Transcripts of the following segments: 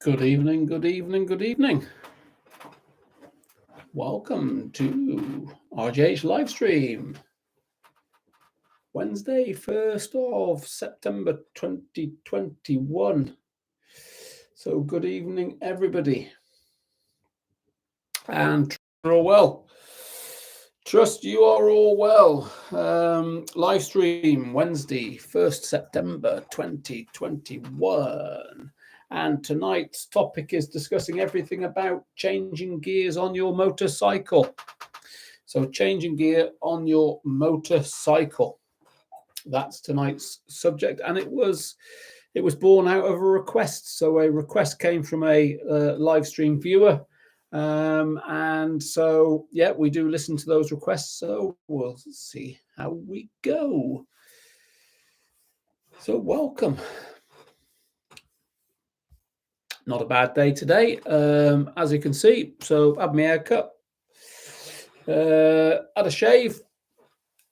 Good evening, good evening, good evening. Welcome to RJH Livestream. Wednesday, 1st of September 2021. So good evening, everybody. And you're all well. Trust you are all well. Live stream Wednesday, 1st September 2021. And tonight's topic is discussing everything about changing gears on your motorcycle. So changing gear on your motorcycle. That's tonight's subject. And it was born out of a request. So a request came from a live stream viewer. And so, yeah, we do listen to those requests. So we'll see how we go. So welcome. Not a bad day today, as you can see. So had my haircut, had a shave,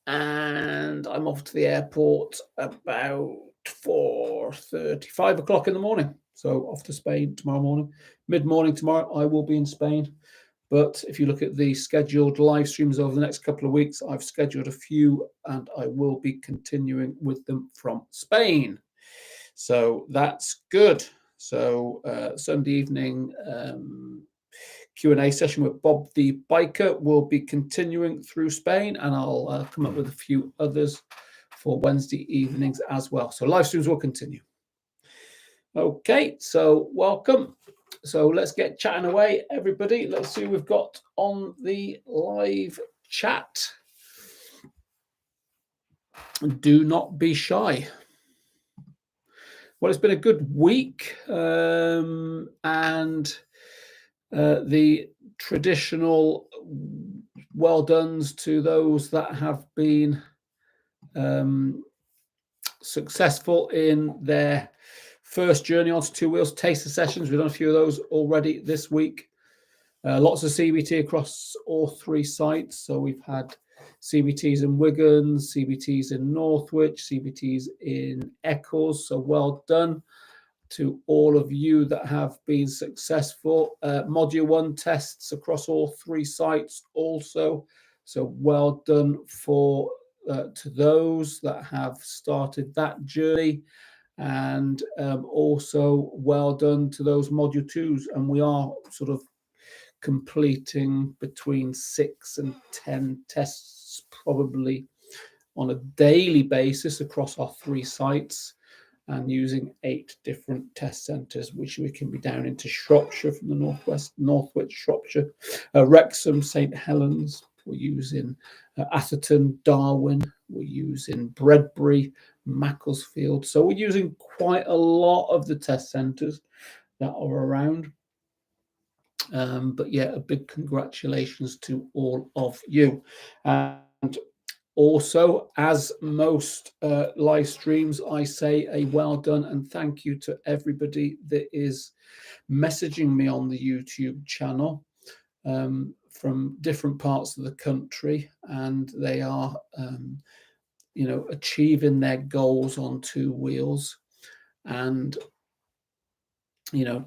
and I'm off to the airport about 4:30, 5 o'clock in the morning. So off to Spain tomorrow morning. Mid-morning tomorrow, I will be in Spain. But if you look at the scheduled live streams over the next couple of weeks, I've scheduled a few, and I will be continuing with them from Spain. So that's good. So Sunday evening Q&A session with Bob the Biker will be continuing through Spain, and I'll come up with a few others for Wednesday evenings as well. So live streams will continue. Okay, so welcome. So let's get chatting away, everybody. Let's see who we've got on the live chat. Do not be shy. Well, it's been a good week, and the traditional well dones to those that have been successful in their first journey onto two wheels. Taster sessions, we've done a few of those already this week. Lots of CBT across all three sites. So we've had CBTs in Wigan, CBTs in Northwich, CBTs in Eccles. So well done to all of you that have been successful. Module 1 tests across all three sites also. So well done for to those that have started that journey. And also well done to those module 2s. And we are sort of completing between 6 and 10 tests probably on a daily basis across our three sites, and using 8 different test centres, which we can be down into Shropshire from the northwest, Northwich, Shropshire, Wrexham, St Helens. We're using Atherton, Darwin. We're using Bredbury, Macclesfield. So we're using quite a lot of the test centres that are around. But yeah, a big congratulations to all of you. And also, as most live streams, I say a well done and thank you to everybody that is messaging me on the YouTube channel from different parts of the country, and they are, achieving their goals on two wheels, and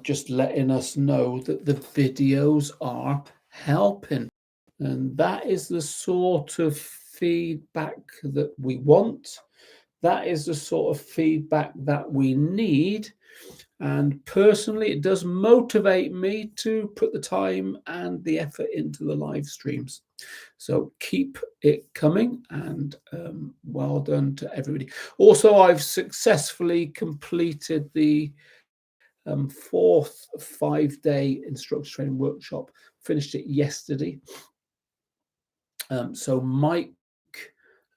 just letting us know that the videos are helping. And that is the sort of feedback that we want. That is the sort of feedback that we need. And personally, it does motivate me to put the time and the effort into the live streams. So keep it coming, and well done to everybody. Also, I've successfully completed the 4th 5-day instructor training workshop. Finished it yesterday. So Mike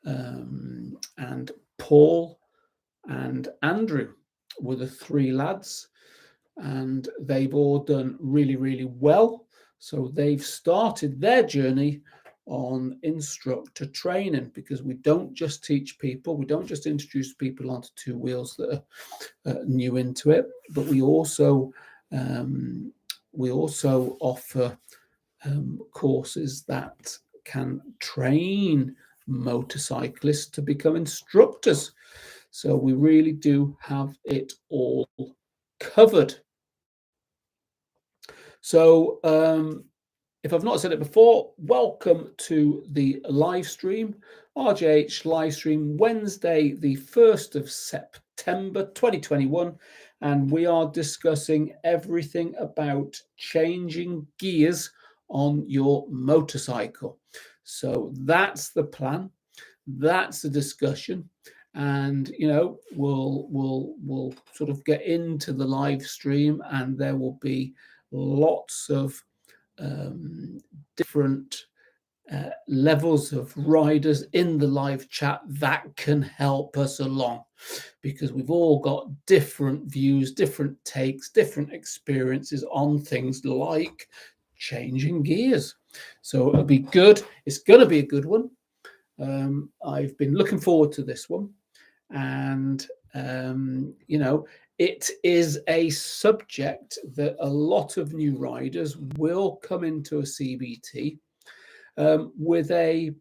and Paul and Andrew were the 3 lads, and they've all done really, really well. So they've started their journey on instructor training, because we don't just teach people, we don't just introduce people onto two wheels that are new into it, but we also offer courses that can train motorcyclists to become instructors. So we really do have it all covered. So if I've not said it before, welcome to the live stream, RJH live stream, Wednesday, the 1st of September 2021. And we are discussing everything about changing gears on your motorcycle. So that's the plan. That's the discussion. And we'll sort of get into the live stream, and there will be lots of different levels of riders in the live chat that can help us along, because we've all got different views, different takes, different experiences on things like changing gears. So it'll be good. It's going to be a good one. I've been looking forward to this one, and it is a subject that a lot of new riders will come into a CBT with a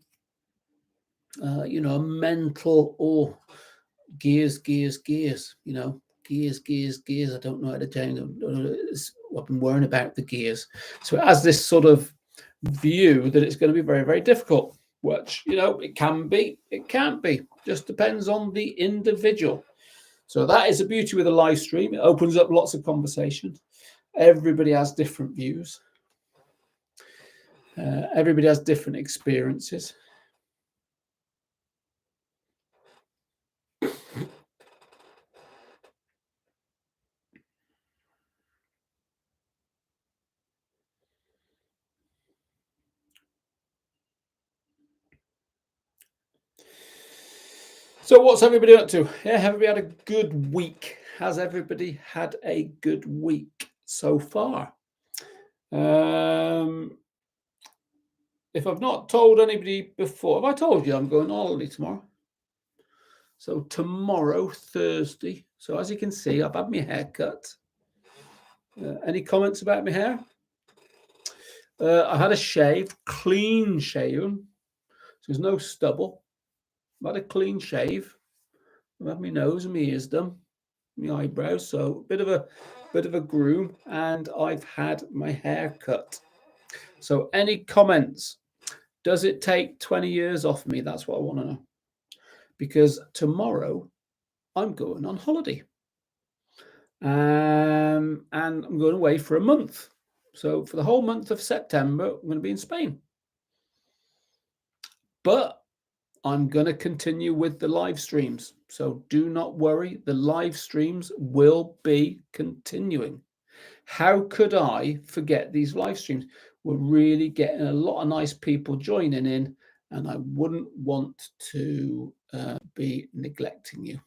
mental or gears. Gears. I don't know how to change. I've been worrying about the gears. So it has this sort of view that it's going to be very, very difficult, which, it can be, it can't be. Just depends on the individual. So that is the beauty with a live stream. It opens up lots of conversation. Everybody has different views. Everybody has different experiences. So what's everybody up to? Yeah, everybody had a good week. Has everybody had a good week so far? If I've not told anybody before, have I told you I'm going on holiday tomorrow? So tomorrow, Thursday. So as you can see, I've had my hair cut. Any comments about my hair? I had a shave, clean shaven. So there's no stubble. I've had a clean shave. I've had my nose and my ears done, my eyebrows. So a bit of a groom, and I've had my hair cut. So any comments? Does it take 20 years off me? That's what I want to know. Because tomorrow I'm going on holiday. And I'm going away for a month. So for the whole month of September, I'm going to be in Spain. But I'm going to continue with the live streams. So do not worry. The live streams will be continuing. How could I forget these live streams? We're really getting a lot of nice people joining in, and I wouldn't want to be neglecting you.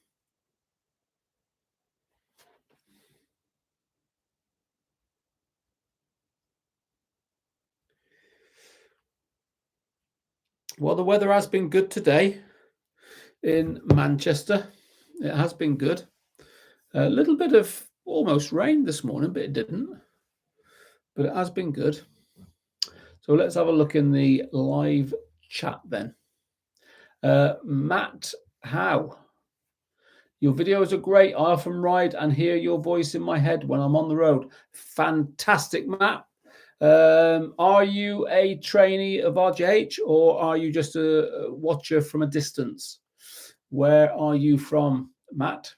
Well, the weather has been good today in Manchester. It has been good. A little bit of almost rain this morning, but it didn't. But it has been good. So let's have a look in the live chat then. Matt Howe. Your videos are great. I often ride and hear your voice in my head when I'm on the road. Fantastic, Matt. Are you a trainee of RJH, or are you just a watcher from a distance? Where are you from, Matt?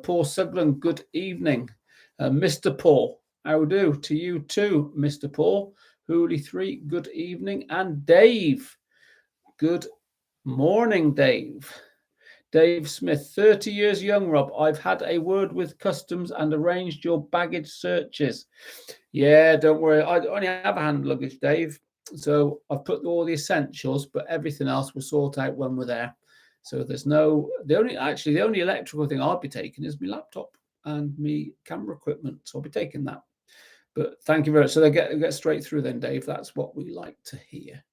Paul Sugden, good evening. Mr. Paul, how do? To you too, Mr. Paul. Hooley 3, good evening. And Dave, good morning, Dave. Dave Smith, 30 years young, Rob. I've had a word with customs and arranged your baggage searches. Yeah, don't worry. I only have a hand luggage, Dave. So I've put all the essentials, but everything else will sort out when we're there. So there's the only electrical thing I'll be taking is my laptop and my camera equipment. So I'll be taking that. But thank you very much. So they get straight through then, Dave. That's what we like to hear.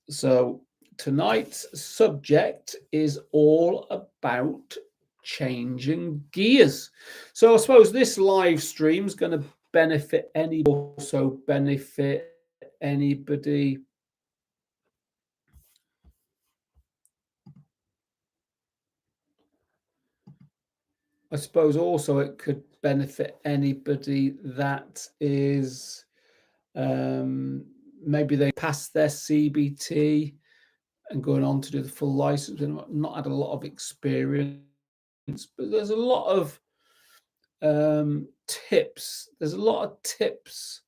So tonight's subject is all about changing gears. So I suppose this live stream is going to benefit anybody. I suppose also it could benefit anybody that is maybe they passed their CBT and going on to do the full license and not had a lot of experience. But there's a lot of tips. There's a lot of tips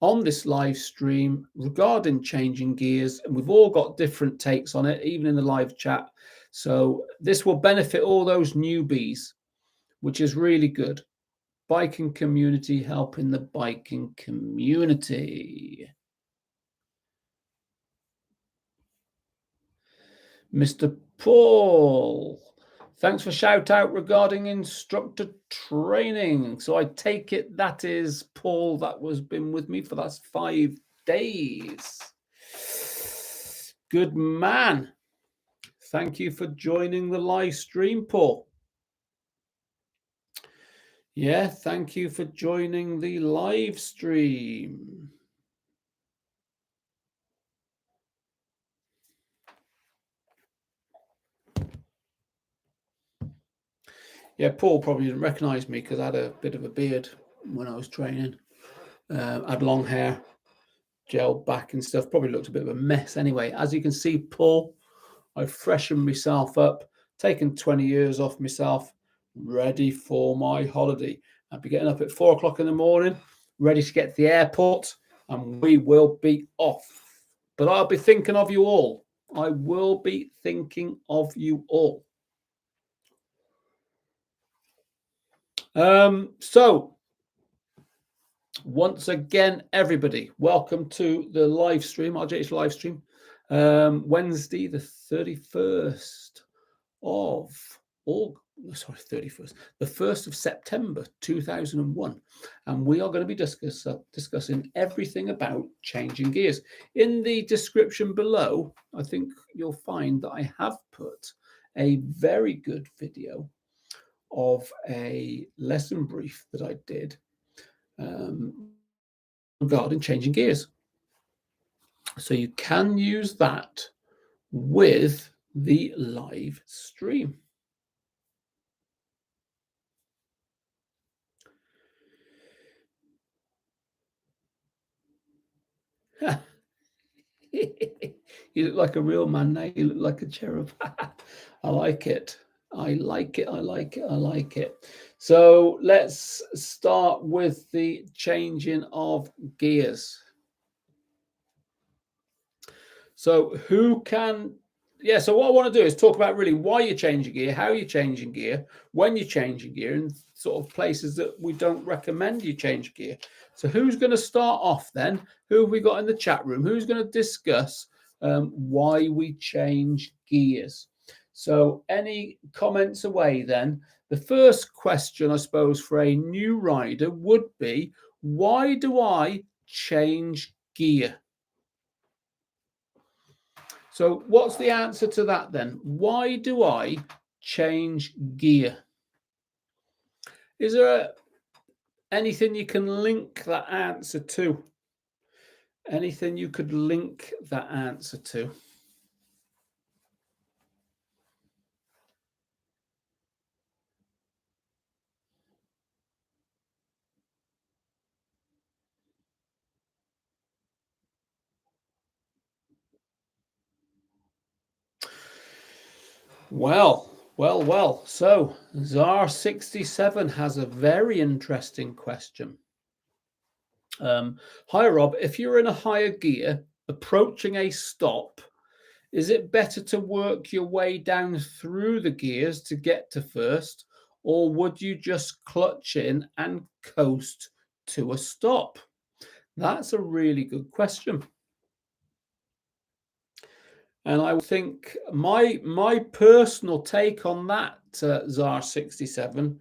on this live stream regarding changing gears, and we've all got different takes on it, even in the live chat. So this will benefit all those newbies, which is really good. Biking community helping the biking community. Mr. Paul, thanks for shout out regarding instructor training. So I take it that is Paul that was been with me for the last 5 days. Good man. Thank you for joining the live stream, Paul. Yeah, thank you for joining the live stream. Yeah, Paul probably didn't recognize me because I had a bit of a beard when I was training. I had long hair, gel back and stuff. Probably looked a bit of a mess anyway. As you can see, Paul, I've freshened myself up, taken 20 years off myself, ready for my holiday. I'll be getting up at 4 o'clock in the morning, ready to get to the airport, and we will be off. But I'll be thinking of you all. I will be thinking of you all. So once again, everybody, welcome to the live stream, RJH live stream, Wednesday, the 31st of the 1st of September 2001, and we are going to be discussing everything about changing gears. In the description below, I think you'll find that I have put a very good video of a lesson brief that I did regarding changing gears. So you can use that with the live stream. You look like a real man now. You look like a cherub. I like it. I like it. I like it. I like it. So let's start with the changing of gears. So who can, so what I want to do is talk about really why you're changing gear, how you're changing gear, when you're changing gear, and sort of places that we don't recommend you change gear. So who's going to start off then? Who have we got in the chat room? Who's going to discuss why we change gears? So any comments away then? The first question, I suppose, for a new rider would be, why do I change gear? So what's the answer to that then? Why do I change gear? Is there anything you can link that answer to? Anything you could link that answer to? Well. So Czar67 has a very interesting question. Hi, Rob. If you're in a higher gear, approaching a stop, is it better to work your way down through the gears to get to first, or would you just clutch in and coast to a stop? That's a really good question. And I think my personal take on that, Czar67,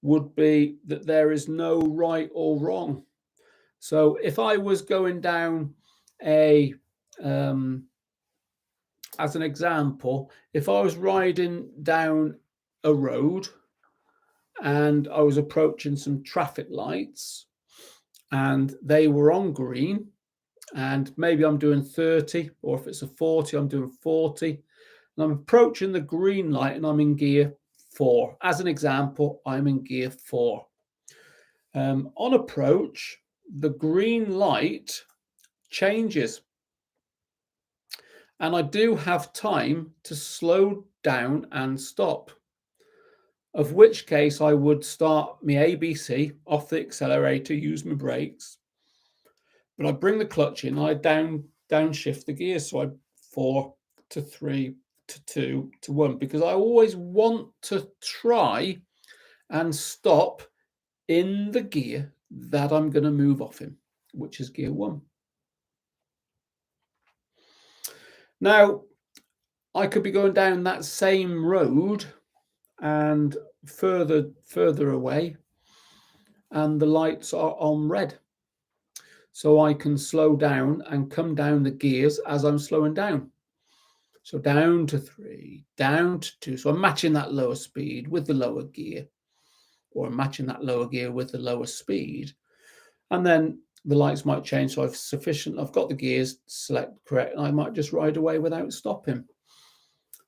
would be that there is no right or wrong. So if I was going down as an example, if I was riding down a road and I was approaching some traffic lights and they were on green, and maybe I'm doing 30, or if it's a 40, I'm doing 40, and I'm approaching the green light and I'm in gear 4. As an example, I'm in gear 4. On approach, the green light changes, and I do have time to slow down and stop, of which case I would start my ABC off the accelerator, use my brakes, but I bring the clutch in, I downshift the gears, so I 4 to 3 to 2 to 1, because I always want to try and stop in the gear that I'm going to move off in, which is gear 1. Now, I could be going down that same road and further away, and the lights are on red. So I can slow down and come down the gears as I'm slowing down. So down to 3, down to 2. So I'm matching that lower speed with the lower gear, or I'm matching that lower gear with the lower speed. And then the lights might change. So I've got the gears select correct, and I might just ride away without stopping.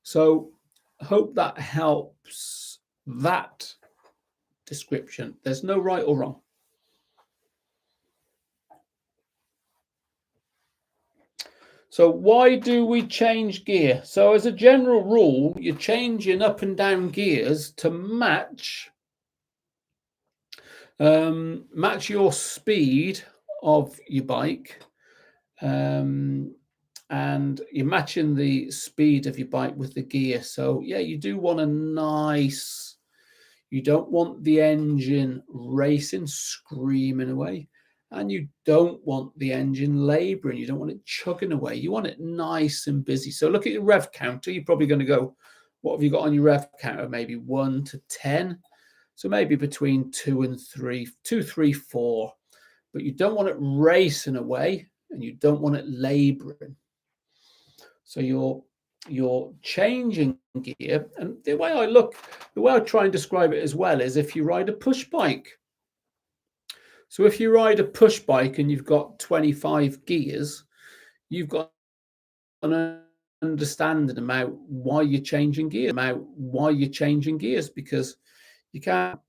So I hope that helps that description. There's no right or wrong. So why do we change gear? So as a general rule, you're changing up and down gears to match your speed of your bike, and you're matching the speed of your bike with the gear. So yeah, you do want you don't want the engine racing, screaming away. And you don't want the engine laboring. You don't want it chugging away. You want it nice and busy. So look at your rev counter. You're probably going to go, what have you got on your rev counter? Maybe 1 to 10. So maybe between 2 and 3, 2, 3, 4. But you don't want it racing away, and you don't want it laboring. So you're changing gear. And the way I try and describe it as well is if you ride a push bike. So if you ride a push bike and you've got 25 gears, you've got an understanding about why you're changing gears, because you can't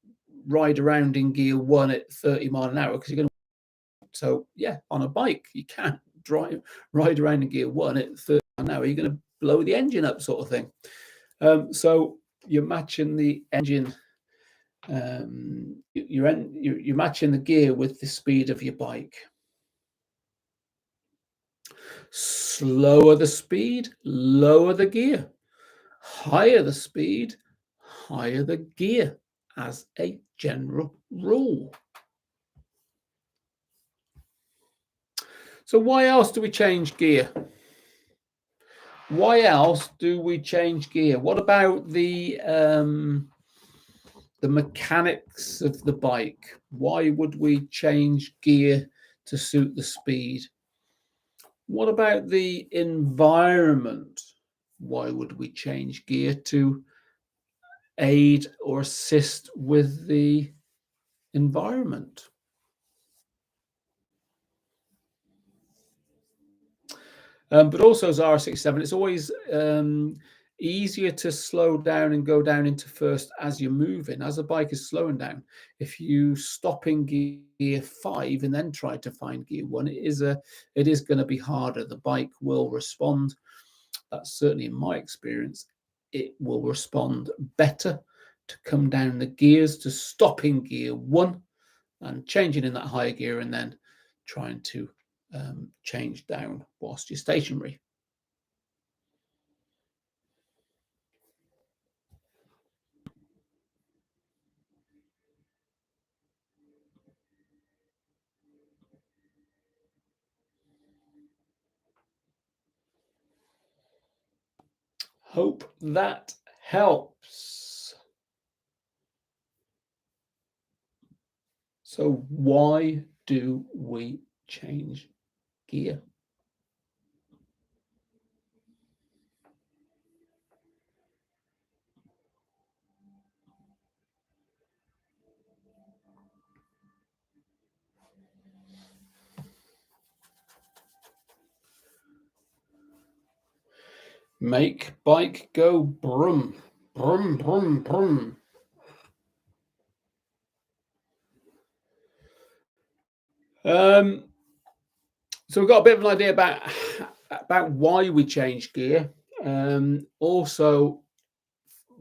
ride around in gear 1 at 30 miles an hour because you're going to. So yeah, on a bike, you can't ride around in gear 1 at 30 miles an hour. You're going to blow the engine up, sort of thing. So you're matching the engine. You're matching the gear with the speed of your bike. Slower the speed, lower the gear. Higher the speed, higher the gear, as a general rule. So why else do we change gear? Why else do we change gear? What about the mechanics of the bike? Why would we change gear to suit the speed? What about the environment? Why would we change gear to aid or assist with the environment? But also as R67, it's always easier to slow down and go down into first as you're moving, as a bike is slowing down. If you stop in gear 5 and then try to find gear 1, it is going to be harder. The bike will respond. That's certainly in my experience. It will respond better to come down the gears, to stop in gear 1 and changing in that higher gear, and then trying to change down whilst you're stationary. Hope that helps. So why do we change gear? Make bike go brum, brum, brum, brum. So we've got a bit of an idea about why we change gear. Also,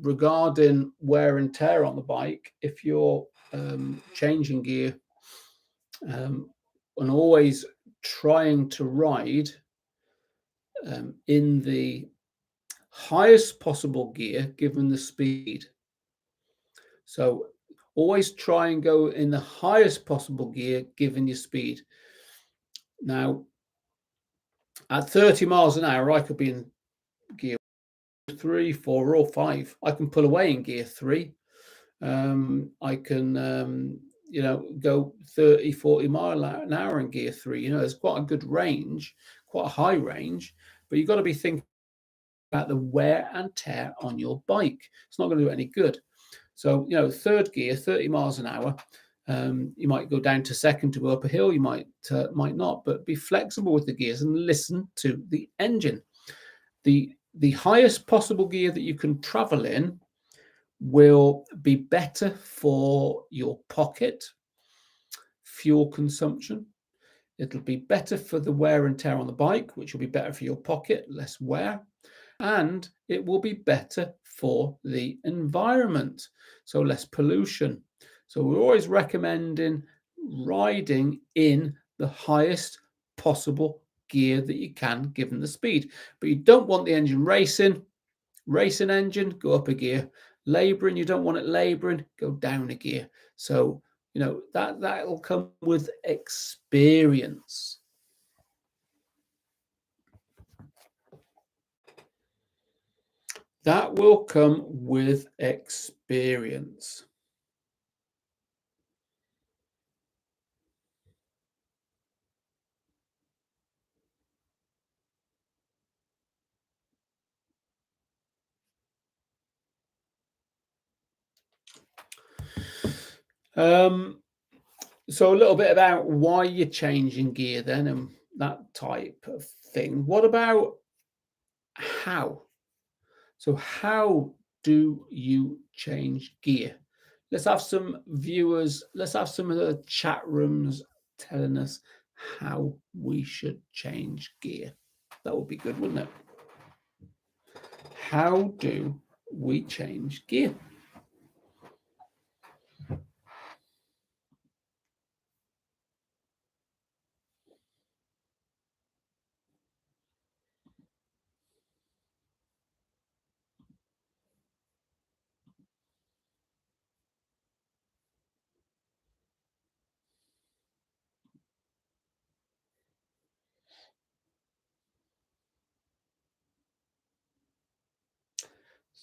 regarding wear and tear on the bike, if you're changing gear and always trying to ride in the highest possible gear given the speed. So always try and go in the highest possible gear given your speed. Now, at 30 miles an hour, I could be in gear 3, 4, or 5. I can pull away in gear 3. I can, go 30, 40 mile an hour in gear 3. There's quite a good range, quite a high range, but you've got to be thinking about the wear and tear on your bike. It's not going to do any good. So, third gear, 30 miles an hour, you might go down to second to go up a hill, you might not, but be flexible with the gears and listen to the engine. The highest possible gear that you can travel in will be better for your pocket, fuel consumption. It'll be better for the wear and tear on the bike, which will be better for your pocket, less wear. And it will be better for the environment, so less pollution. So we're always recommending riding in the highest possible gear that you can, given the speed. But you don't want the engine racing engine, go up a gear. Laboring, you don't want it laboring, go down a gear. So, that'll come with experience. That will come with experience. So a little bit about why you're changing gear then and that type of thing. What about how? So how do you change gear? Let's have some viewers, let's have some of the chat rooms telling us how we should change gear. That would be good, wouldn't it? How do we change gear?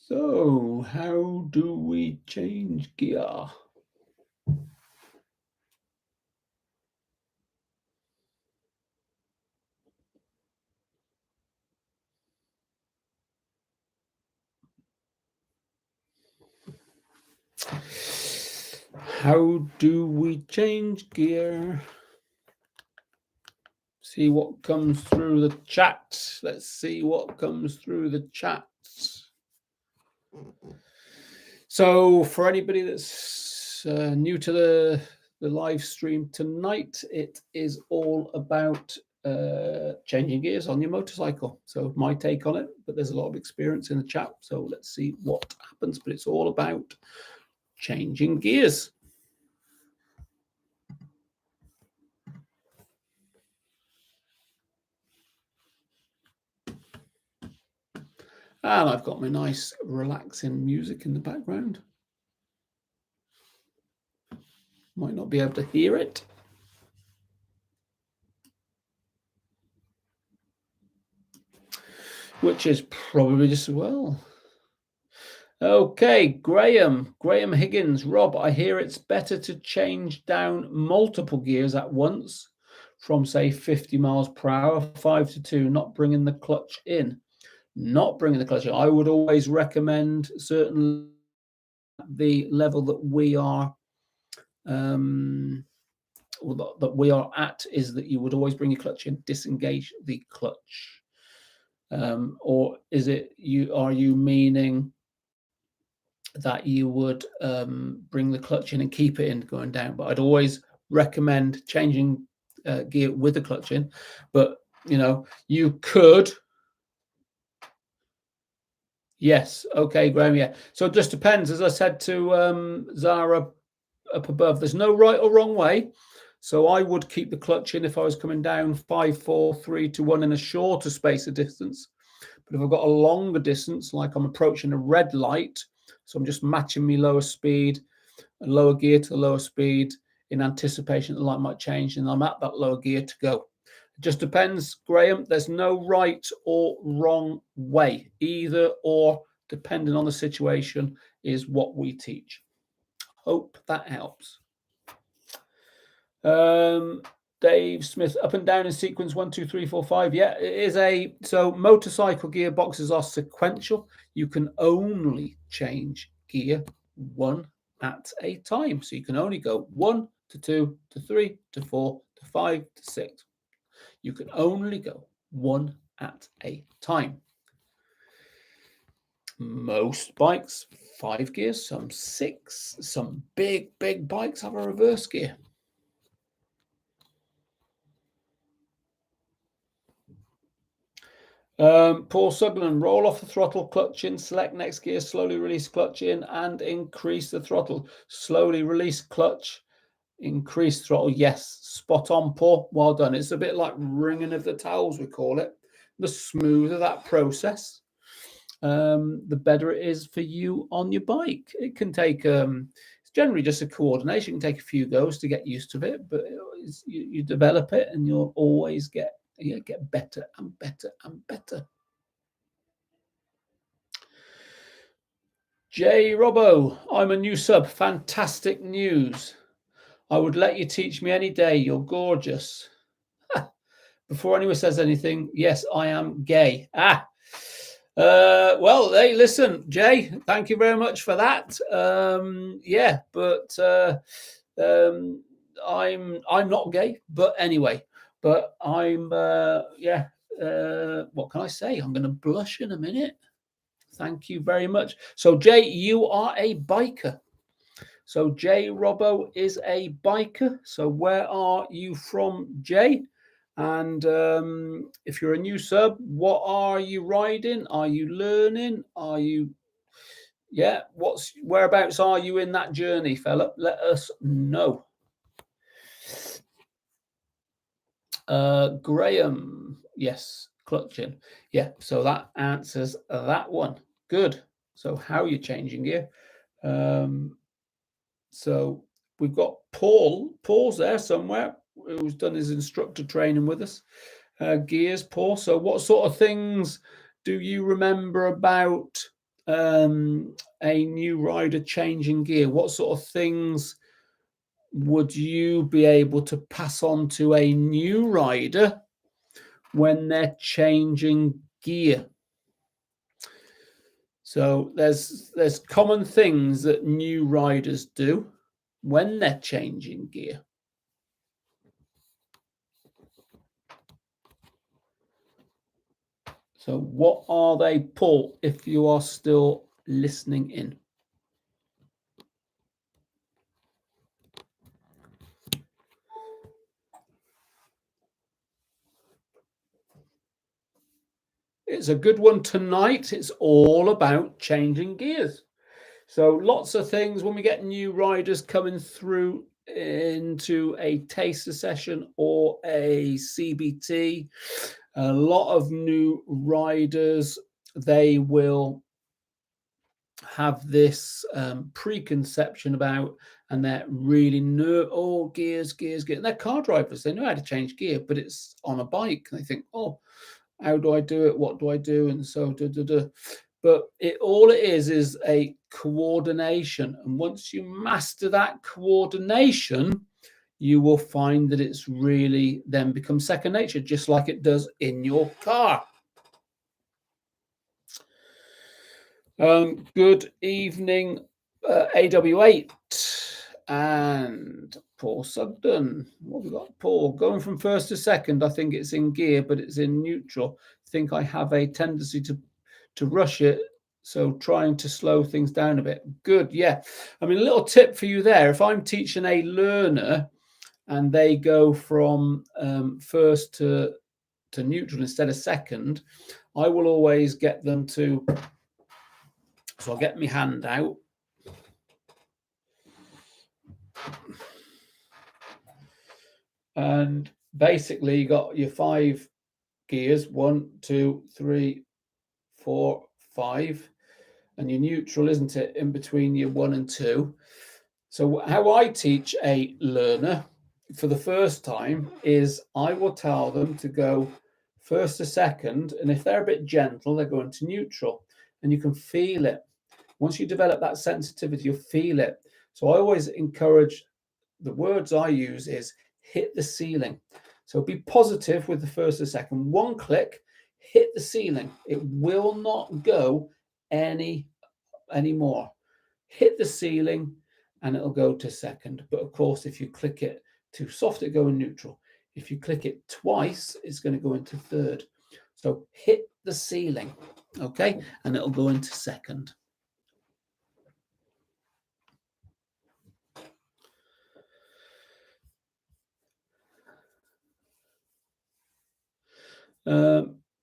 So, how do we change gear? How do we change gear? See what comes through the chat. Let's see what comes through the chat. So, for anybody that's new to the live stream tonight, it is all about changing gears on your motorcycle. So, my take on it, but there's a lot of experience in the chat. So, let's see what happens. But it's all about changing gears. And I've got my nice relaxing music in the background. Might not be able to hear it. Which is probably just as well. Okay, Graham Higgins. Rob, I hear it's better to change down multiple gears at once from, say, 50 miles per hour, 5 to 2, not bringing the clutch in. Not bringing the clutch in. I would always recommend, certainly the level that we are at, is that you would always bring your clutch in, disengage the clutch. Or is it are you meaning that you would bring the clutch in and keep it in going down? But I'd always recommend changing gear with the clutch in, but you could. Yes. Okay, Graham. Yeah. So it just depends. As I said to Zara up above, there's no right or wrong way. So I would keep the clutch in if I was coming down 5, 4, 3 to 1 in a shorter space of distance. But if I've got a longer distance, like I'm approaching a red light, so I'm just matching my lower speed and lower gear to the lower speed in anticipation that the light might change, and I'm at that lower gear to go. It just depends, Graham. There's no right or wrong way. Either or, depending on the situation, is what we teach. Hope that helps. Dave Smith, up and down in sequence 1, 2, 3, 4, 5. Yeah, it is so motorcycle gearboxes are sequential. You can only change gear one at a time. So you can only go 1 to 2 to 3 to 4 to 5 to 6. You can only go one at a time. Most bikes, 5 gears, some 6, some big bikes have a reverse gear. Paul Sugden, roll off the throttle, clutch in, select next gear, slowly release clutch in and increase the throttle. Slowly release clutch, increase throttle. Yes, spot on, Paul. Well done. It's a bit like ringing of the towels, we call it. The smoother that process, the better it is for you on your bike. It can take, it's generally just a coordination. It can take a few goes to get used to it, but you develop it and you'll always get better and better and better. J Robbo, I'm a new sub. Fantastic news. I would let you teach me any day. You're gorgeous. Before anyone says anything, yes, I am gay. Well, hey, listen, Jay, thank you very much for that. Yeah, but I'm not gay, but anyway. But I'm, what can I say? I'm going to blush in a minute. Thank you very much. So, Jay, you are a biker. So, Jay Robbo is a biker. So, where are you from, Jay? And if you're a new sub, what are you riding? Are you learning? Are you, whereabouts are you in that journey, fella? Let us know. Graham, yes, clutching. Yeah, so that answers that one. Good. So how are you changing gear? So we've got Paul. Paul's there somewhere, who's done his instructor training with us. Gears, Paul. So what sort of things do you remember about a new rider changing gear? What sort of things would you be able to pass on to a new rider when they're changing gear? So there's common things that new riders do when they're changing gear. So what are they, Paul, if you are still listening in? It's a good one tonight. It's all about changing gears. So lots of things when we get new riders coming through into a taster session or a CBT, a lot of new riders, they will have this preconception about, and they're really gears. And they're car drivers. They know how to change gear, but it's on a bike. And they think, oh, how do I do it? What do I do? And so, but all it is a coordination. And once you master that coordination, you will find that it's really then become second nature, just like it does in your car. Good evening, AW8 and Paul Sugden. What have we got? Paul, going from first to second, I think it's in gear, but it's in neutral. I think I have a tendency to rush it, so trying to slow things down a bit. Good, yeah. I mean, a little tip for you there. If I'm teaching a learner and they go from first to neutral instead of second, I will always get them to, so I'll get my hand out. And basically you got your 5 gears, 1, 2, 3, 4, 5, and your neutral, isn't it, in between your 1 and 2. So how I teach a learner for the first time is I will tell them to go first to second, and if they're a bit gentle, they're going to neutral, and you can feel it. Once you develop that sensitivity, you'll feel it. So I always encourage, the words I use is hit the ceiling. So be positive with the first and second. 1 click, hit the ceiling. It will not go any more. Hit the ceiling and it'll go to second. But of course, if you click it too soft, it go in neutral. If you click it twice, it's going to go into third. So hit the ceiling, okay? And it'll go into second.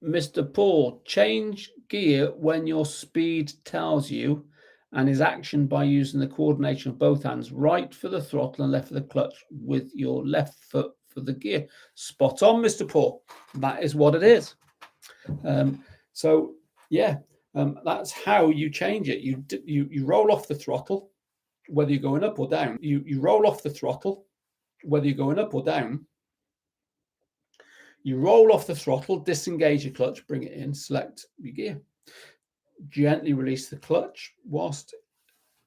Mr. Paul, change gear when your speed tells you, and is action by using the coordination of both hands, right for the throttle and left for the clutch with your left foot for the gear. Spot on, Mr. Paul. That is what it is. So yeah, that's how you change it. You roll off the throttle, whether you're going up or down. You roll off the throttle, whether you're going up or down. You roll off the throttle, disengage your clutch, bring it in, select your gear. Gently release the clutch whilst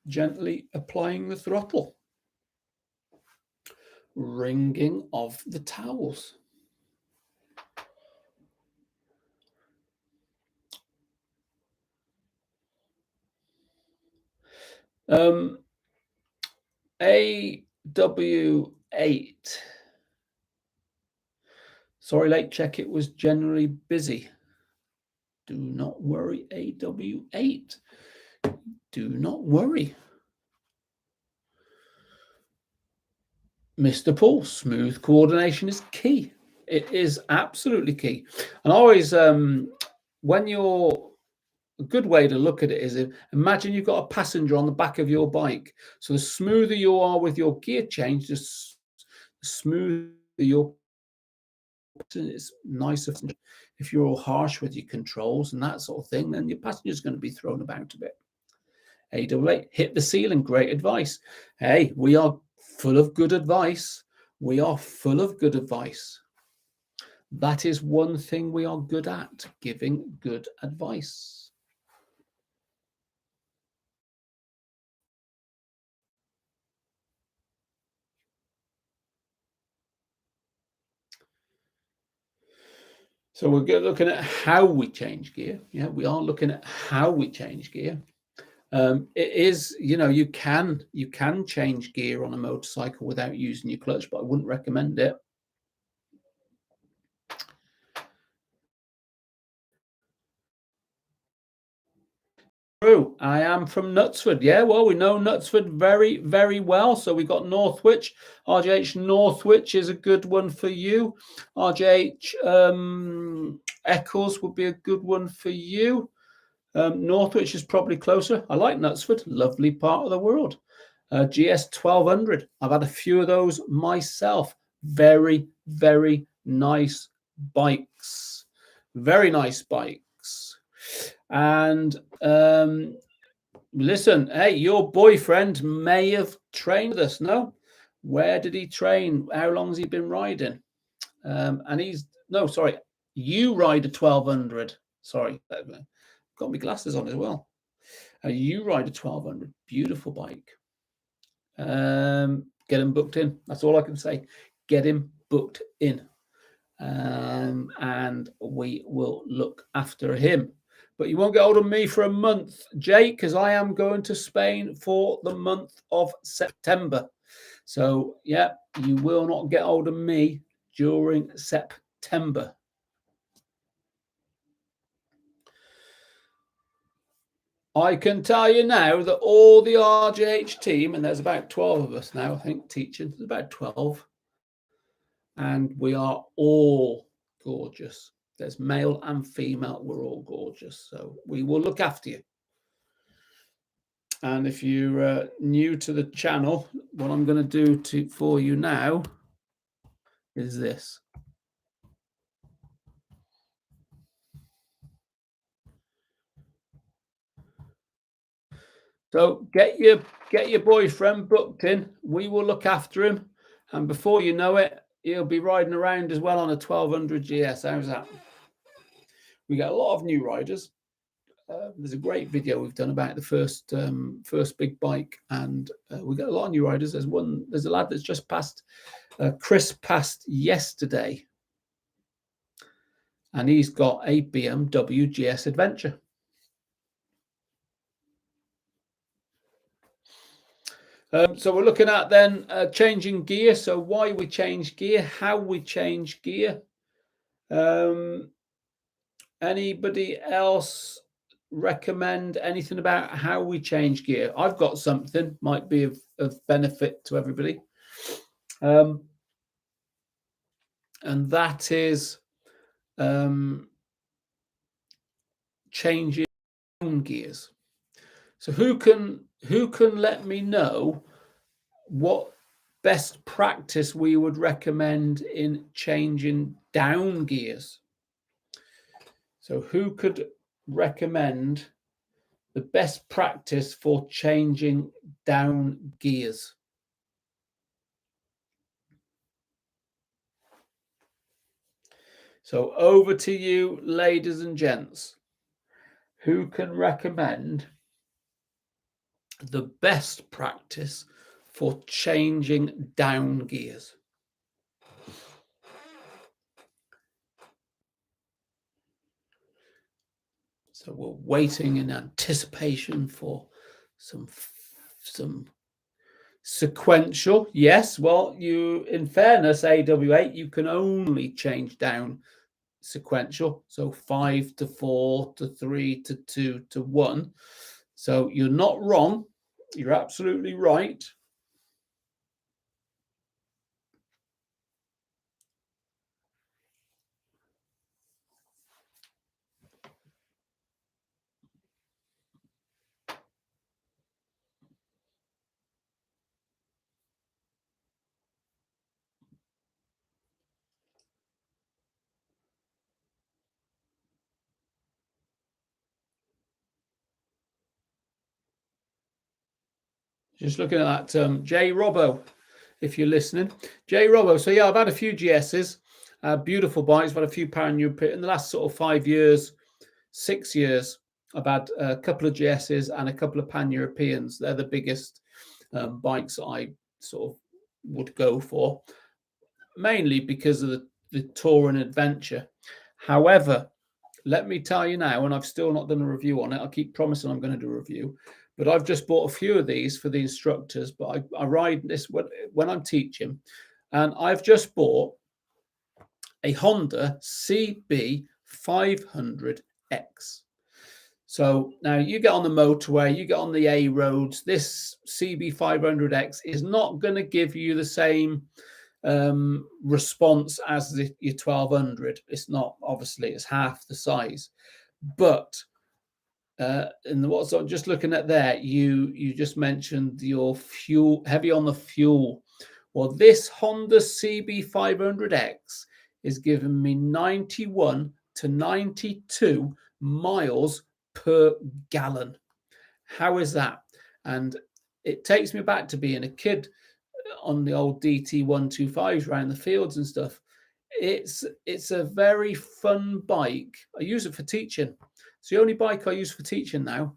gently applying the throttle. Wringing of the towels. AW8. Sorry, late check. It was generally busy. Do not worry, AW8. Do not worry. Mr. Paul, smooth coordination is key. It is absolutely key. And always, when you're, a good way to look at it is, imagine you've got a passenger on the back of your bike. So the smoother you are with your gear change, the smoother your, it's nicer. If you're all harsh with your controls and that sort of thing, then your passenger's going to be thrown about a bit. AW8, hit the ceiling. Great advice. Hey, we are full of good advice. We are full of good advice. That is one thing we are good at, giving good advice. So we're looking at how we change gear. Yeah, we are looking at how we change gear. It is, you can change gear on a motorcycle without using your clutch, but I wouldn't recommend it. True. I am from Knutsford. Yeah, well, we know Knutsford very, very well. So we got Northwich. RJH Northwich is a good one for you. RJH Eccles would be a good one for you. Northwich is probably closer. I like Knutsford. Lovely part of the world. GS 1200. I've had a few of those myself. Very, very nice bikes. Very nice bikes. And listen, hey, your boyfriend may have trained with us. No, where did he train? How long has he been riding? And you ride a 1200. Sorry, got my glasses on as well. You ride a 1200. Beautiful bike. Get him booked in. That's all I can say. Get him booked in. And we will look after him. But you won't get hold of me for a month, Jake, because I am going to Spain for the month of September. So, yeah, you will not get hold of me during September. I can tell you now that all the RJH team, and there's about 12 of us now, I think, teaching, there's about 12, and we are all gorgeous. There's male and female. We're all gorgeous. So we will look after you. And if you're new to the channel, what I'm going to do for you now is this. So get your boyfriend booked in. We will look after him, and before you know it, he'll be riding around as well on a 1200 GS. How's that? We got a lot of new riders. There's a great video we've done about the first big bike, and we got a lot of new riders. There's a lad that's just passed. Chris passed yesterday, and he's got a BMW GS Adventure. So we're looking at then changing gear. So why we change gear, how we change gear. Anybody else recommend anything about how we change gear? I've got something, might be of benefit to everybody. And that is changing gears. So who can let me know what best practice we would recommend in changing down gears? So who could recommend the best practice for changing down gears? So over to you, ladies and gents. Who can recommend the best practice for changing down gears? So we're waiting in anticipation for some sequential. Yes, well, in fairness, AW8, you can only change down sequential. So 5 to 4 to 3 to 2 to 1. So you're not wrong. You're absolutely right. Just looking at that, Jay Robbo, if you're listening. Jay Robbo. So yeah, I've had a few GSs, beautiful bikes. I've had a few Pan-Europe in the last sort of 5 years, 6 years. I've had a couple of GSs and a couple of Pan-Europeans. They're the biggest bikes I sort of would go for, mainly because of the tour and adventure. However, let me tell you now, and I've still not done a review on it. I keep promising I'm going to do a review, but I've just bought a few of these for the instructors. But I ride this when I'm teaching, and I've just bought a Honda CB 500X. So now you get on the motorway, you get on the A roads. This CB 500X is not going to give you the same response as your 1200. It's not, obviously, it's half the size. But in what's I'm just looking at there, you just mentioned your fuel, heavy on the fuel. Well, this Honda CB 500X is giving me 91 to 92 miles per gallon. How is that? And it takes me back to being a kid on the old DT125s around the fields and stuff. It's a very fun bike. I use it for teaching. It's the only bike I use for teaching now.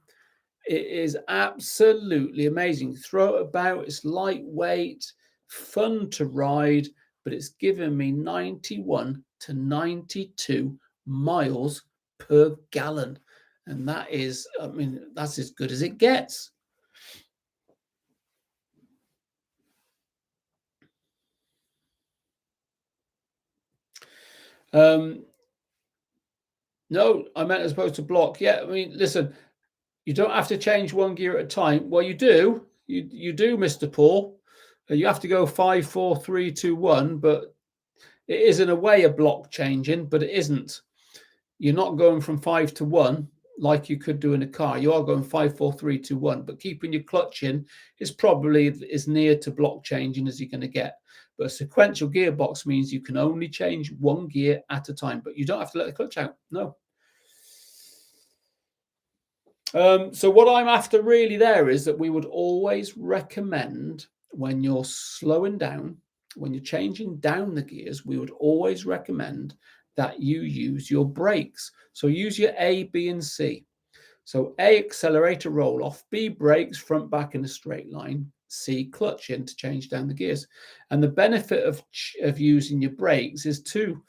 It is absolutely amazing. Throw it about. It's lightweight, fun to ride, but it's given me 91 to 92 miles per gallon. And that is, I mean, that's as good as it gets. No, I meant as opposed to block. Yeah, I mean, listen, you don't have to change one gear at a time. Well, you do. You do, Mr. Paul. You have to go 5, 4, 3, 2, 1, but it is in a way a block changing, but it isn't. You're not going from 5 to 1 like you could do in a car. You are going 5, 4, 3, 2, 1, but keeping your clutch in is probably as near to block changing as you're going to get. But a sequential gearbox means you can only change one gear at a time, but you don't have to let the clutch out. No. So what I'm after really there is that we would always recommend when you're slowing down, when you're changing down the gears, we would always recommend that you use your brakes. So use your A, B, and C. So A, accelerator roll off, B, brakes, front, back in a straight line, C, clutch in to change down the gears. And the benefit of using your brakes is two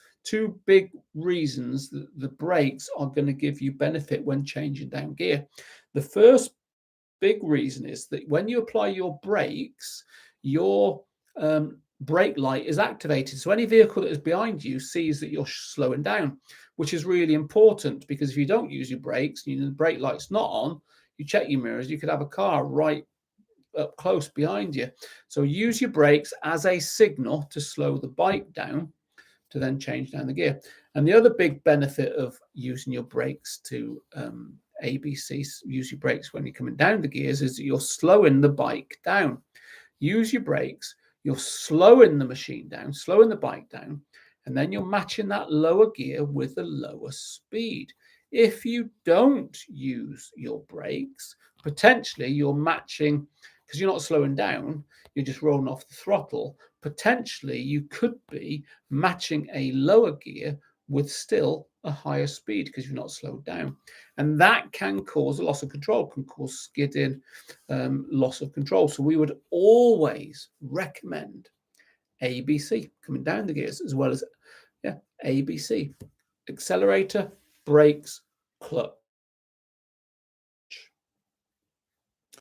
big reasons that the brakes are going to give you benefit when changing down gear. The first big reason is that when you apply your brakes, your brake light is activated. So any vehicle that is behind you sees that you're slowing down, which is really important, because if you don't use your brakes and the brake light's not on, you check your mirrors, you could have a car right up close behind you. So use your brakes as a signal to slow the bike down, to then change down the gear. And the other big benefit of using your brakes to ABC, use your brakes when you're coming down the gears, is that you're slowing the bike down. Use your brakes, you're slowing the machine down, slowing the bike down, and then you're matching that lower gear with a lower speed. If you don't use your brakes, potentially you're matching, because you're not slowing down, you're just rolling off the throttle. Potentially you could be matching a lower gear with still a higher speed because you've not slowed down. And that can cause a loss of control, can cause skidding, loss of control. So we would always recommend ABC, coming down the gears, as well as ABC, accelerator, brakes, clutch.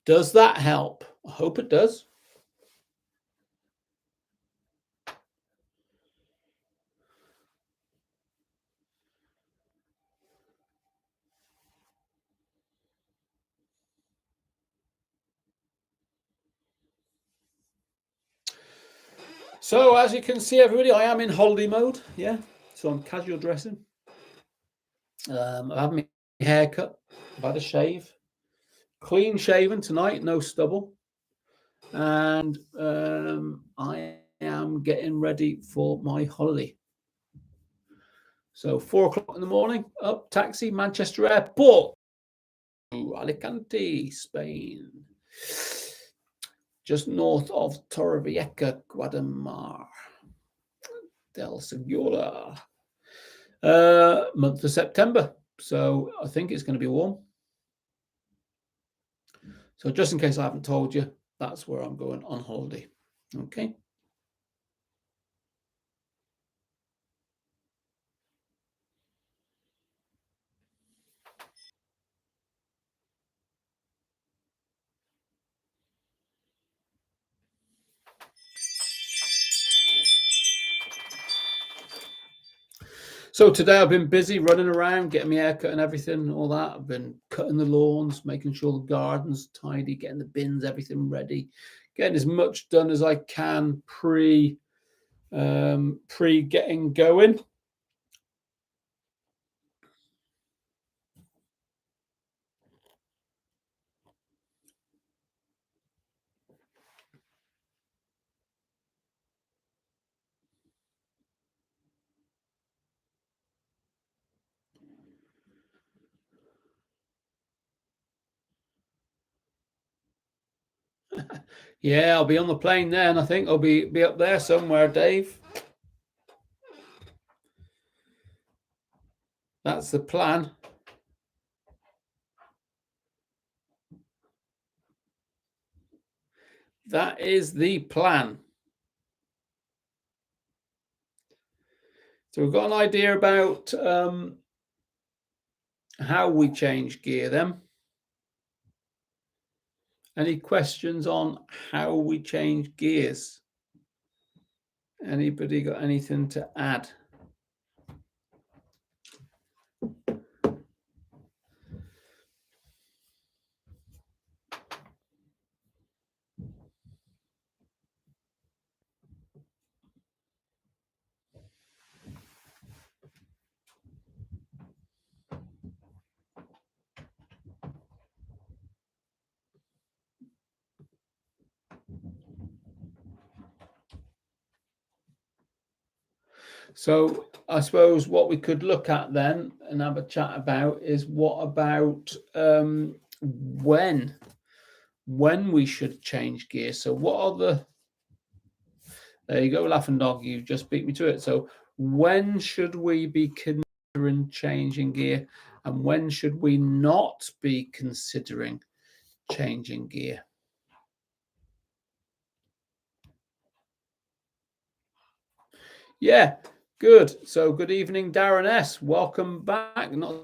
Does that help? I hope it does. So as you can see, everybody, I am in holiday mode. Yeah, so I'm casual dressing. I've had my hair cut. I've had a shave. Clean shaven tonight, no stubble. And I am getting ready for my holiday. So 4 o'clock in the morning, up, taxi, Manchester Airport, Alicante, Spain. Just north of Torrevieja, Guadalmar del Segura. Month of September. So I think it's going to be warm. So just in case I haven't told you, that's where I'm going on holiday. Okay. So today I've been busy running around, getting my haircut and everything, all that. I've been cutting the lawns, making sure the garden's tidy, getting the bins, everything ready, getting as much done as I can pre getting going. Yeah, I'll be on the plane then. I think I'll be up there somewhere, Dave. That's the plan. That is the plan. So we've got an idea about how we change gear then. Any questions on how we change gears? Anybody got anything to add? So I suppose what we could look at then and have a chat about is what about when we should change gear. So what are the, there you go, Laughing Dog, you just beat me to it. So when should we be considering changing gear, and when should we not be considering changing gear? Yeah, good. So good evening, Darren S. Welcome back. Not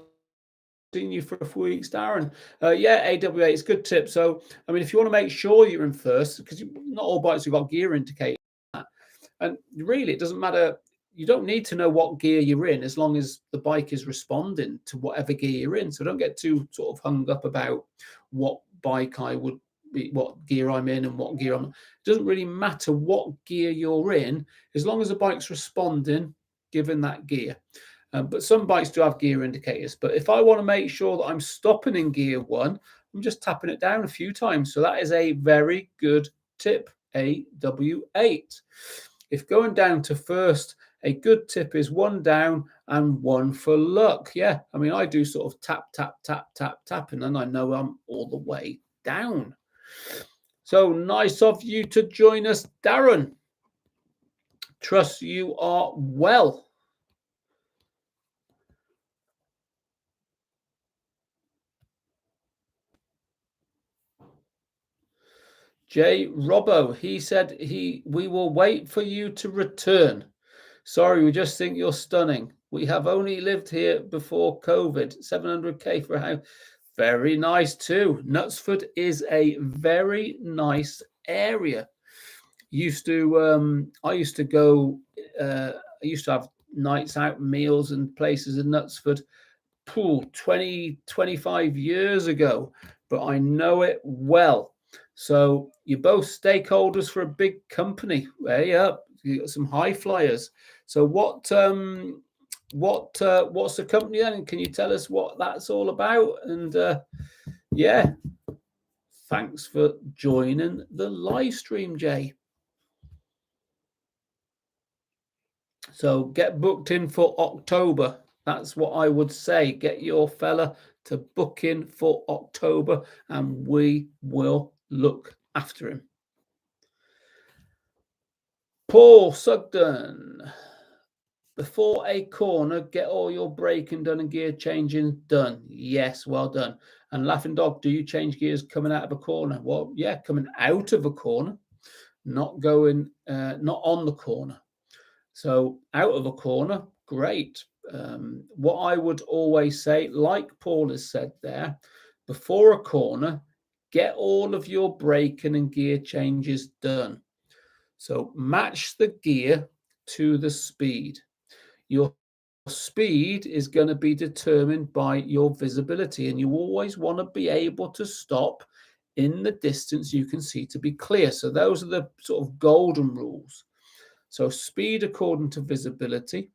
seen you for a few weeks, Darren. Yeah, AWA, it's a good tip. So, I mean, if you want to make sure you're in first, because not all bikes have got gear indicators, and really, it doesn't matter. You don't need to know what gear you're in as long as the bike is responding to whatever gear you're in. So don't get too sort of hung up about what bike I would be, what gear I'm in and what gear I'm. It doesn't really matter what gear you're in as long as the bike's responding given that gear. But some bikes do have gear indicators. But if I want to make sure that I'm stopping in gear one, I'm just tapping it down a few times. So that is a very good tip, AW8. If going down to first, a good tip is one down and one for luck. Yeah, I mean, I do sort of tap, tap, tap, tap, tap, and then I know I'm all the way down. So nice of you to join us, Darren. Trust you are well. Jay Robbo, he said we will wait for you to return. Sorry, we just think you're stunning. We have only lived here before COVID. 700k for a house. Very nice too. Knutsford is a very nice area. I used to go. I used to have nights out, meals, and places in Knutsford. 20, 25 years ago, but I know it well. So you're both stakeholders for a big company. Way up, you got some high flyers. So what's the company then? Can you tell us what that's all about? And yeah, thanks for joining the live stream, Jay. So get booked in for October. That's what I would say. Get your fella to book in for October and we will look after him. Paul Sugden. Before a corner, get all your braking done and gear changing done. Yes, well done. And Laughing Dog, do you change gears coming out of a corner? Well, yeah, coming out of a corner, not on the corner. So out of a corner, great. What I would always say, like Paul has said there, before a corner, get all of your braking and gear changes done. So match the gear to the speed. Your speed is going to be determined by your visibility, and you always want to be able to stop in the distance you can see to be clear. So those are the sort of golden rules. So speed according to visibility.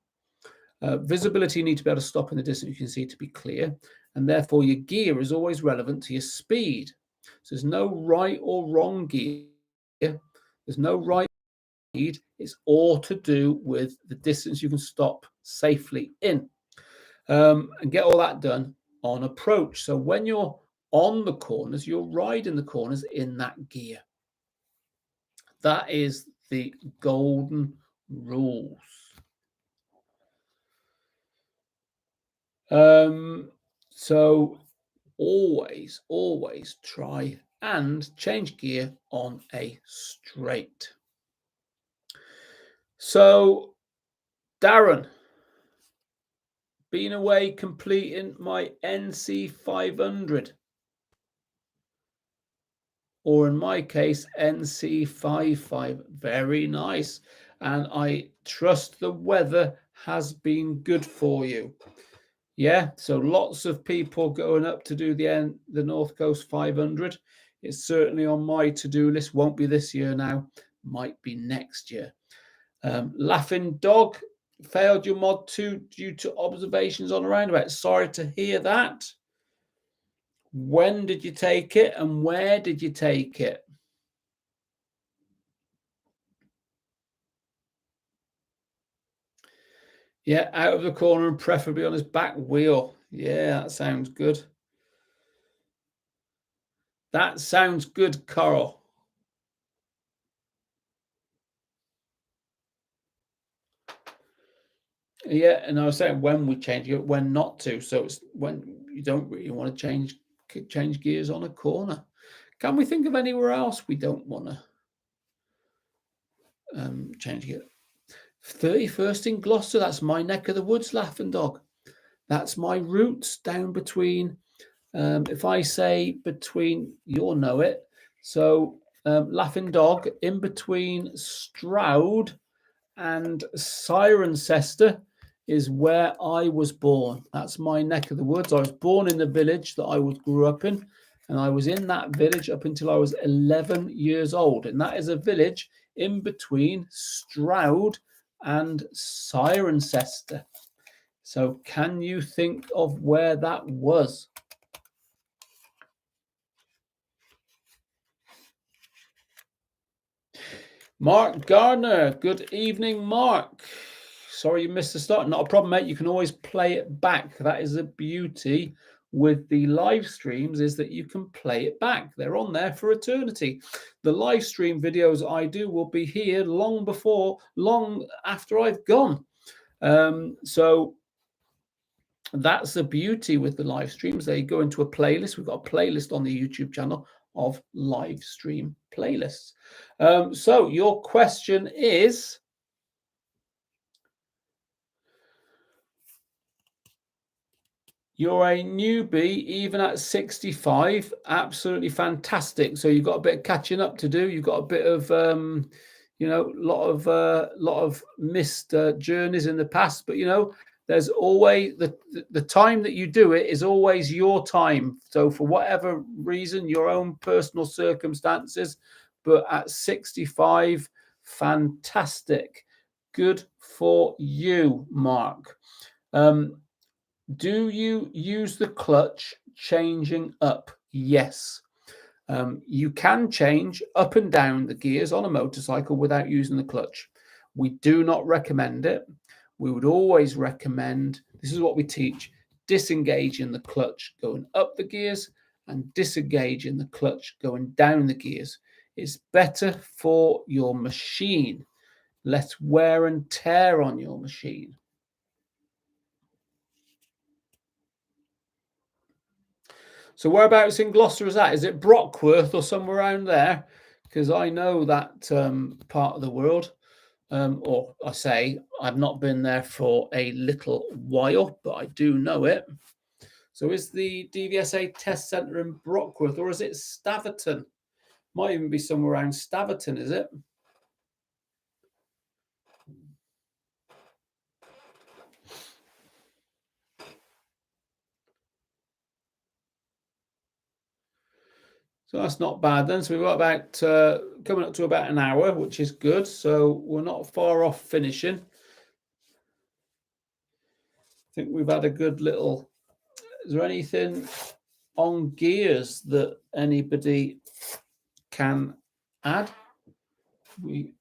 Visibility, you need to be able to stop in the distance you can see to be clear. And therefore, your gear is always relevant to your speed. So there's no right or wrong gear. There's no right speed. It's all to do with the distance you can stop safely in. And get all that done on approach. So when you're on the corners, you're riding the corners in that gear. That is the golden rules. So always try and change gear on a straight. So Darren, been away completing my NC 500. Or in my case, NC55. Very nice. And I trust the weather has been good for you. Yeah, so lots of people going up to do the North Coast 500. It's certainly on my to-do list. Won't be this year now. Might be next year. Laughing Dog, failed your mod 2 due to observations on a roundabout. Sorry to hear that. When did you take it and where did you take it? Yeah, out of the corner and preferably on his back wheel. Yeah, that sounds good. That sounds good, Carl. Yeah, and I was saying when we change it, when not to. So it's when you don't really want to change gears on a corner. Can we think of anywhere else we don't want to change gear? 31st in Gloucester. That's my neck of the woods, Laughing Dog. That's my roots down between. If I say between, you'll know it. So Laughing Dog in between Stroud and Cirencester is where I was born. That's my neck of the woods. I was born in the village that I grew up in, and I was in that village up until I was 11 years old. And that is a village in between Stroud and Cirencester. So can you think of where that was? Mark Gardner. Good evening, Mark. Sorry you missed the start. Not a problem, mate. You can always play it back. That is the beauty with the live streams, is that you can play it back. They're on there for eternity. The live stream videos I do will be here long after I've gone. So that's the beauty with the live streams. They go into a playlist. We've got a playlist on the YouTube channel of live stream playlists. So your question is, you're a newbie even at 65. Absolutely fantastic. So you've got a bit of catching up to do. You've got a bit of lot of missed journeys in the past, but there's always the time that you do it is always your time. So for whatever reason, your own personal circumstances, but at 65, fantastic. Good for you, Mark. Do you use the clutch changing up? Yes. You can change up and down the gears on a motorcycle without using the clutch. We do not recommend it. We would always recommend, this is what we teach, disengaging the clutch going up the gears and disengaging the clutch going down the gears. It's better for your machine, less wear and tear on your machine. So whereabouts in Gloucester is that? Is it Brockworth or somewhere around there? Because I know that part of the world. Or I say I've not been there for a little while, but I do know it. So is the DVSA test centre in Brockworth, or is it Staverton? Might even be somewhere around Staverton, is it? So that's not bad then. So we've got about coming up to about an hour, which is good. So we're not far off finishing. I think we've had a good little. Is there anything on gears that anybody can add? We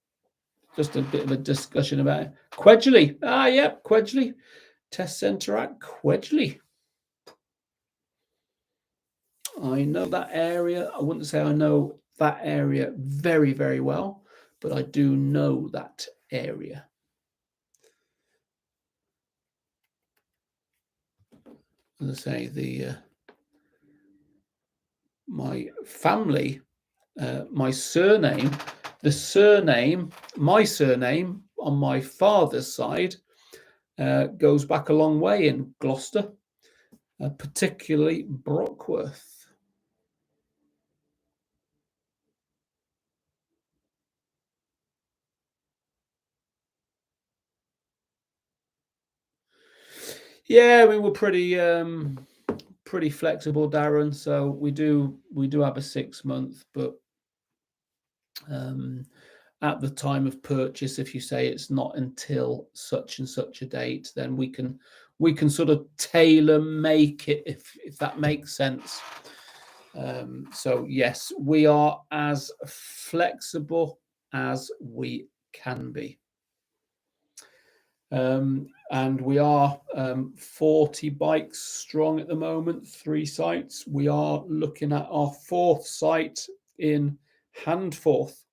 just a bit of a discussion about it. Quedgeley. Yep, Quedgeley. Test centre at Quedgeley. I know that area. I wouldn't say I know that area very, very well, but I do know that area. As I say, my family, my surname on my father's side goes back a long way in Gloucester, particularly Brockworth. Yeah, we were pretty flexible, Darren. So we do have a 6 month, but at the time of purchase, if you say it's not until such and such a date, then we can sort of tailor make it, if that makes sense. So yes, we are as flexible as we can be. And we are 40 bikes strong at the moment, 3 sites. We are looking at our 4th site in Handforth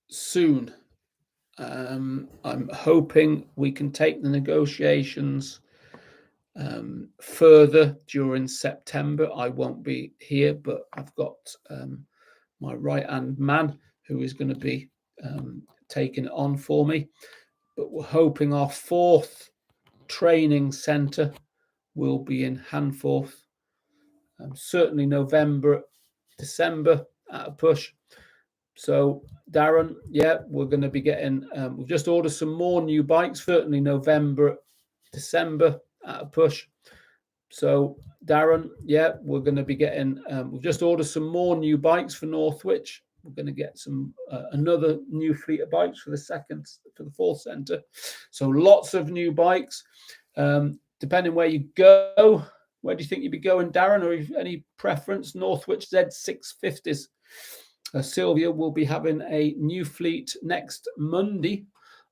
soon. I'm hoping we can take the negotiations further during September. I won't be here, but I've got my right-hand man who is going to be taking it on for me. But we're hoping our 4th training centre will be in Handforth. Certainly November, December at a push. So Darren, yeah, we're going to be getting, we've just ordered some more new bikes, certainly November, December at a push. So Darren, yeah, we're going to be getting, we've just ordered some more new bikes for Northwich. We're going to get some another new fleet of bikes for the 4th centre. So lots of new bikes. Depending where you go, where do you think you'd be going, Darren, or any preference? Northwich Z650s. Sylvia will be having a new fleet next Monday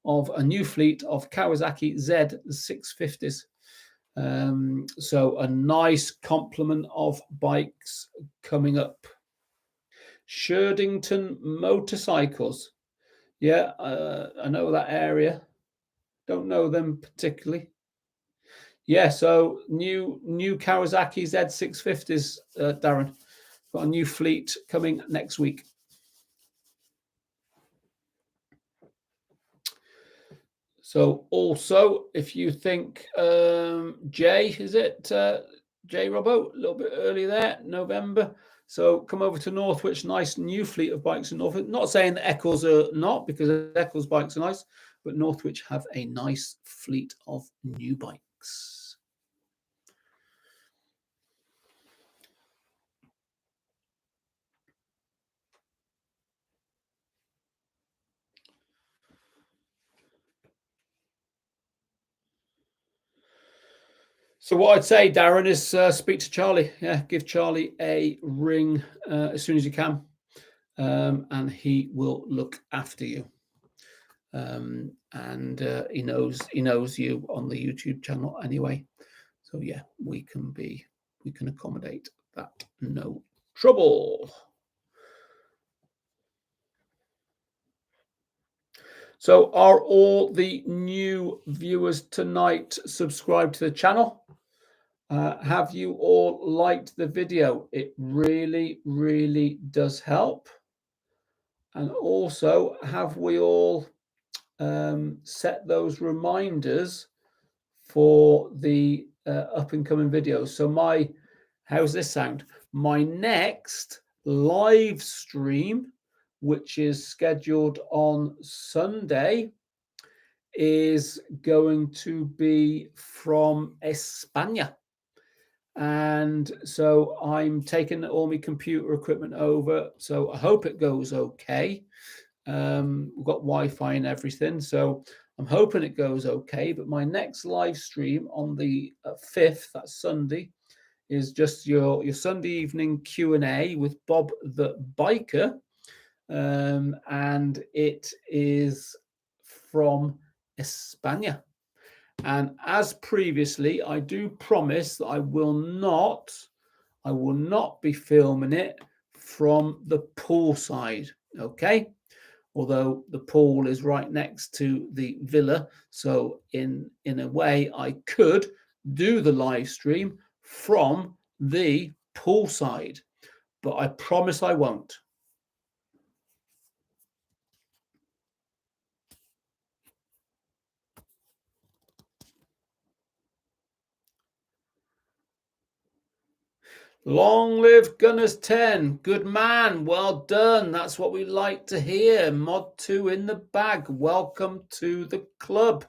of a new fleet of Kawasaki Z650s. So a nice complement of bikes coming up. Sherdington Motorcycles. Yeah, I know that area. Don't know them particularly. Yeah, so new Kawasaki Z650s, Darren. Got a new fleet coming next week. So also, if you think Jay, is it Jay Robbo, a little bit early there, November. So come over to Northwich, nice new fleet of bikes in Northwich. Not saying that Eccles are not, because Eccles bikes are nice, but Northwich have a nice fleet of new bikes. So what I'd say, Darren, is speak to Charlie. Yeah, give Charlie a ring as soon as you can, and he will look after you. And he knows you on the YouTube channel anyway. So yeah, we can accommodate that, no trouble. So are all the new viewers tonight subscribed to the channel? Have you all liked the video? It really, really does help. And also, have we all set those reminders for the up and coming videos? So how's this sound? My next live stream, which is scheduled on Sunday, is going to be from España. And so I'm taking all my computer equipment over. So I hope it goes okay. We've got Wi-Fi and everything. So I'm hoping it goes okay. But my next live stream on the 5th, that's Sunday, is just your Sunday evening Q&A with Bob the Biker. And it is from España. And as previously, I do promise that I will not be filming it from the pool side, okay? Although the pool is right next to the villa, so in a way, I could do the live stream from the pool side, but I promise I won't. Long live Gunners 10. Good man. Well done. That's what we like to hear. Mod 2 in the bag. Welcome to the club.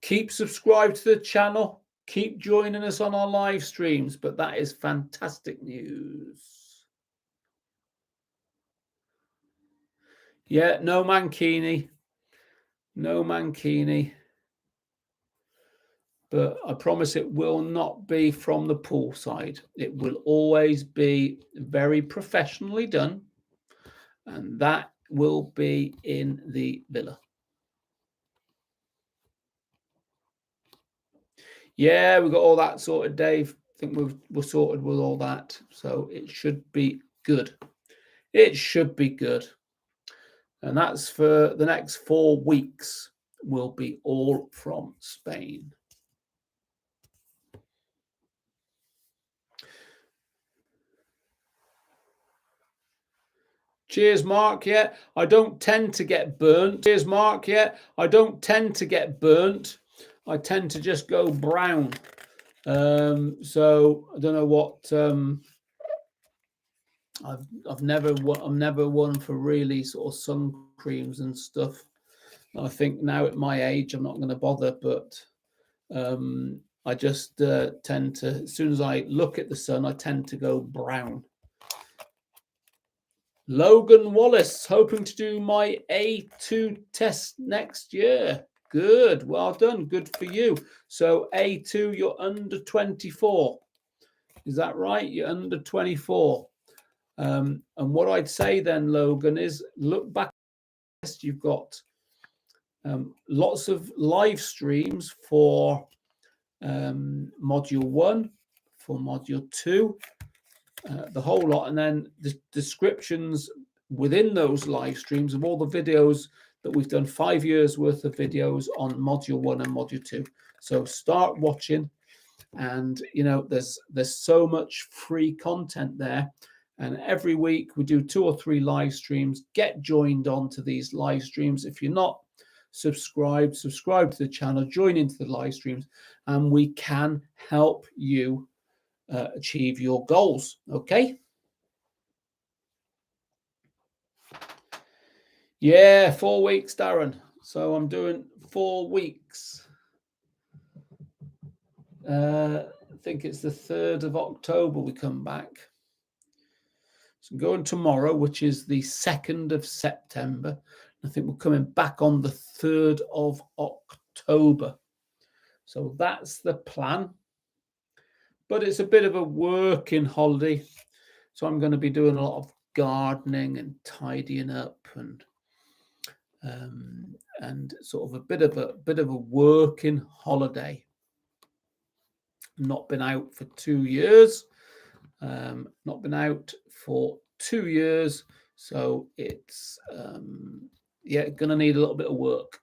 Keep subscribed to the channel. Keep joining us on our live streams. But that is fantastic news. Yeah, no Mankini. No Mankini. But I promise it will not be from the pool side. It will always be very professionally done. And that will be in the villa. Yeah, we've got all that sorted, Dave. I think we're sorted with all that. So it should be good. It should be good. And that's for the next 4 weeks, will be all from Spain. Cheers, Mark. Yeah, I don't tend to get burnt. Cheers, Mark. Yeah, I don't tend to get burnt. I tend to just go brown. So I don't know what. I'm never one for really sort of sun creams and stuff. I think now at my age, I'm not going to bother, but I just tend to, as soon as I look at the sun, I tend to go brown. Logan Wallace, hoping to do my A2 test next year. Good, well done, good for you. So A2, you're under 24. Is that right? You're under 24. And what I'd say then, Logan, is look back. You've got lots of live streams for module 1, for module 2, the whole lot, and then the descriptions within those live streams of all the videos that we've done, 5 years worth of videos on module 1 and module 2. So start watching, and you know there's so much free content there. And every week we do 2 or 3 live streams. Get joined onto these live streams. If you're not subscribe to the channel, join into the live streams, and we can help you achieve your goals. Okay. Yeah, 4 weeks, Darren. So I'm doing 4 weeks. I think it's the 3rd of October we come back. So going tomorrow, which is the 2nd of September. I think we're coming back on the 3rd of October. So that's the plan. But it's a bit of a working holiday. So I'm going to be doing a lot of gardening and tidying up and sort of a bit of a working holiday. Not been out for 2 years. Not been out for 2 years, so it's yeah, gonna need a little bit of work.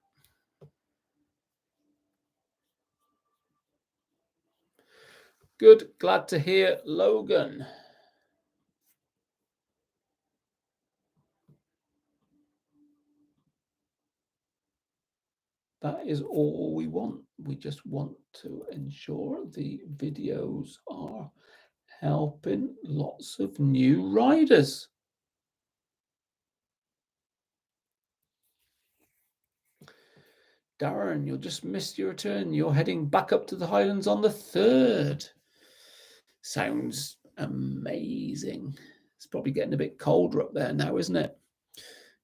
Good, glad to hear, Logan. That is all we want. We just want to ensure the videos are helping lots of new riders. Darren, you'll just miss your return. You're heading back up to the Highlands on the 3rd. Sounds amazing. It's probably getting a bit colder up there now, isn't it?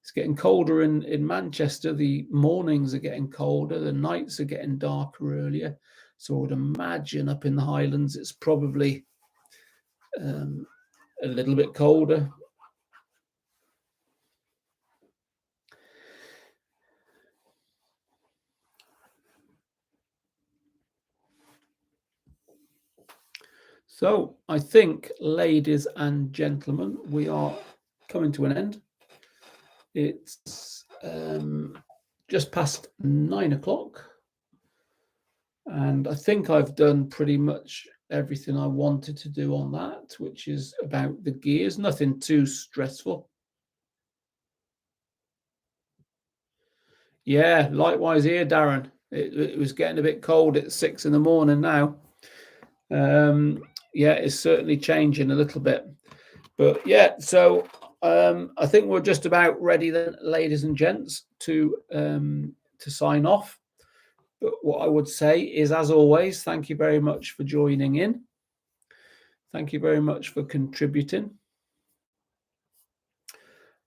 It's getting colder in Manchester. The mornings are getting colder. The nights are getting darker earlier. So I would imagine up in the Highlands, it's probably a little bit colder. So I think, ladies and gentlemen, we are coming to an end. It's just past 9 o'clock. And I think I've done pretty much everything I wanted to do on that, which is about the gears. Nothing too stressful. Yeah, likewise here, Darren. It was getting a bit cold at 6 in the morning now. Yeah, it's certainly changing a little bit. But yeah, so I think we're just about ready then, ladies and gents, to sign off. But what I would say is, as always, thank you very much for joining in. Thank you very much for contributing.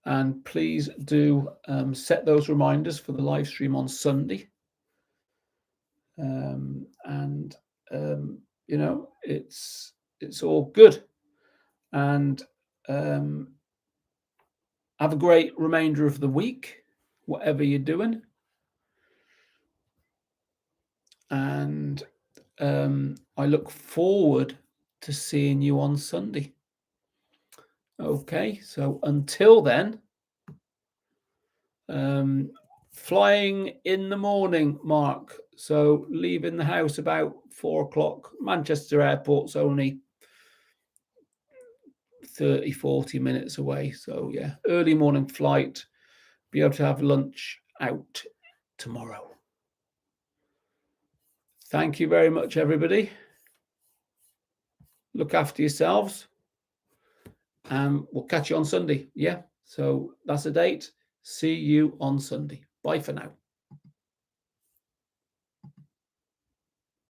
And please do set those reminders for the live stream on Sunday. You know, it's all good. And Have a great remainder of the week, whatever you're doing. And I look forward to seeing you on Sunday. Okay, so until then, flying in the morning, Mark. So leaving the house about 4 o'clock. Manchester Airport's only 30, 40 minutes away. So yeah, early morning flight. Be able to have lunch out tomorrow. Thank you very much, everybody. Look after yourselves. And we'll catch you on Sunday. Yeah, so that's a date. See you on Sunday. Bye for now.